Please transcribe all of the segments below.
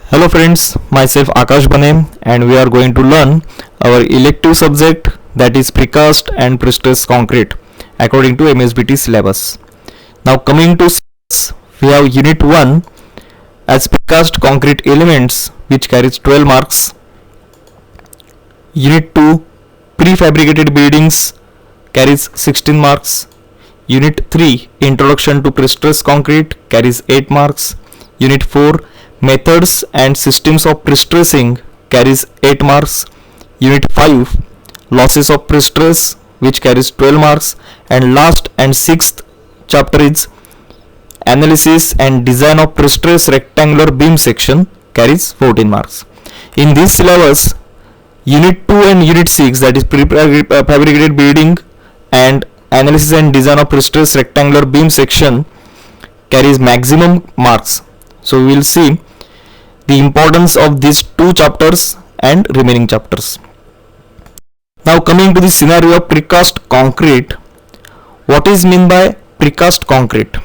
Hello friends, myself Akash Bane and we are going to learn our elective subject, that is precast and prestressed concrete according to MSBT syllabus. Now coming to syllabus, we have unit 1 as precast concrete elements which carries 12 marks. Unit 2 prefabricated buildings carries 16 marks. Unit 3 introduction to prestressed concrete carries 8 marks. Unit 4 methods and systems of prestressing carries 8 marks. Unit 5 losses of prestress which carries 12 marks, and last and sixth chapter is analysis and design of prestress rectangular beam section carries 14 marks. In this syllabus, unit 2 and unit 6, that is prefabricated building and analysis and design of prestress rectangular beam section, carries maximum marks. So we will see the importance of these two chapters and remaining chapters. Now coming to the scenario of precast concrete, what is meant by precast concrete?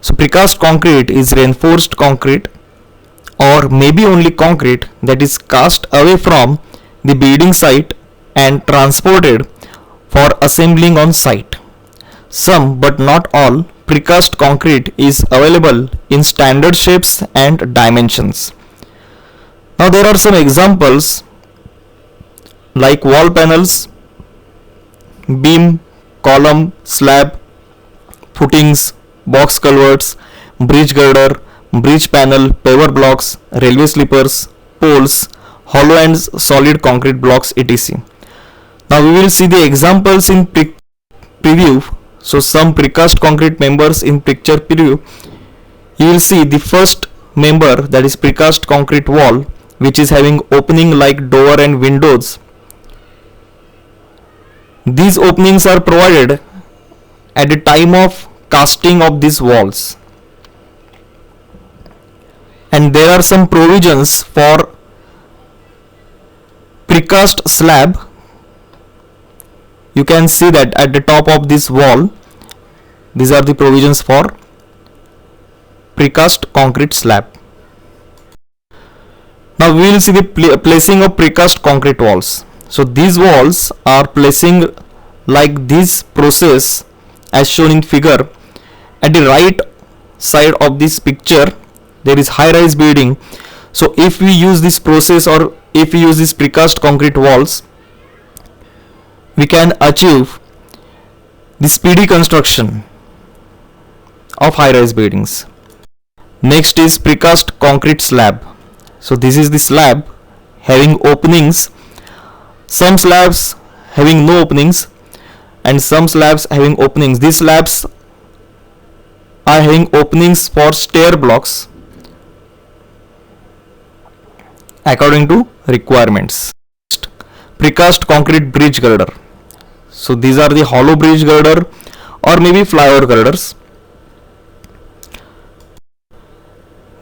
So precast concrete is reinforced concrete or maybe only concrete that is cast away from the building site and transported for assembling on site. Some but not all precast concrete is available in standard shapes and dimensions. Now there are some examples like wall panels, beam, column, slab, footings, box culverts, bridge girder, bridge panel, paver blocks, railway sleepers, poles, hollow and solid concrete blocks, etc. Now we will see the examples in preview. So some precast concrete members in picture preview. You will see the first member, that is precast concrete wall, which is having opening like door and windows. These openings are provided at the time of casting of these walls, and there are some provisions for precast slab. You can see that at the top of this wall, these are the provisions for precast concrete slab. Now we will see the placing of precast concrete walls. So these walls are placing like this process as shown in figure. At the right side of this picture there is high-rise building. So if we use this process or if we use this precast concrete walls, we can achieve the speedy construction of high-rise buildings. Next is precast concrete slab. So this is the slab having openings, some slabs having no openings and some slabs having openings. These slabs are having openings for stair blocks according to requirements. Precast concrete bridge girder. So these are the hollow bridge girder or maybe flyover girders.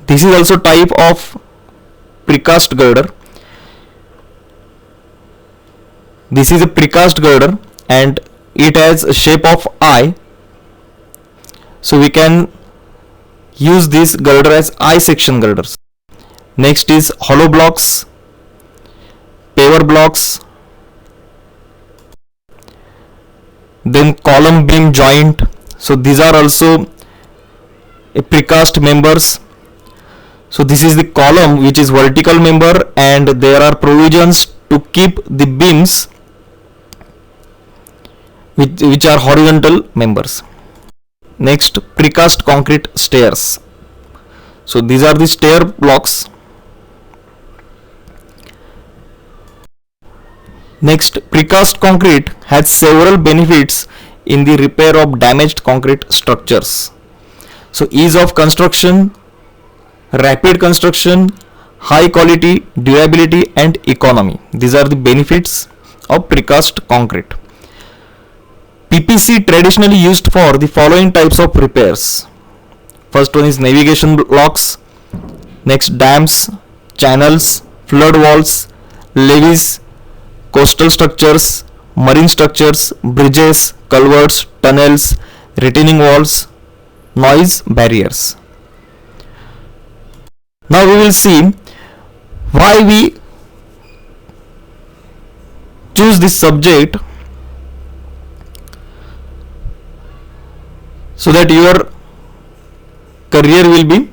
This is also type of precast girder. This is a precast girder and it has a shape of I. So we can use this girder as I section girders. Next is hollow blocks, paver blocks, then column beam joint. So these are also a precast members. So this is the column which is vertical member and there are provisions to keep the beams which are horizontal members. Next, precast concrete stairs. So these are the stair blocks. Next, precast concrete has several benefits in the repair of damaged concrete structures. So ease of construction, rapid construction, high quality, durability and economy. These are the benefits of precast concrete. PPC traditionally used for the following types of repairs. First one is navigation blocks, next dams, channels, flood walls, levees, coastal structures, marine structures, bridges, culverts, tunnels, retaining walls, noise barriers. Now we will see why we choose this subject, so that your career will be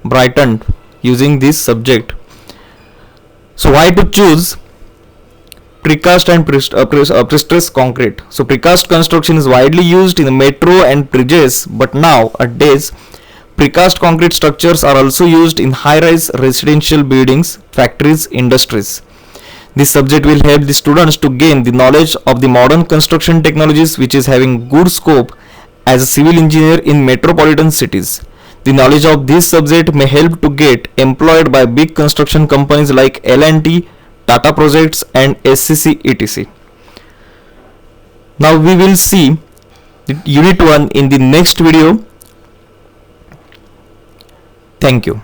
brightened using this subject. So why to choose precast and prestressed concrete? So precast construction is widely used in the metro and bridges, but nowadays precast concrete structures are also used in high-rise residential buildings, factories, industries. This subject will help the students to gain the knowledge of the modern construction technologies, which is having good scope as a civil engineer in metropolitan cities. The knowledge of this subject may help to get employed by big construction companies like L&T, Tata Projects and SCC etc. Now we will see Unit 1 in the next video. Thank you.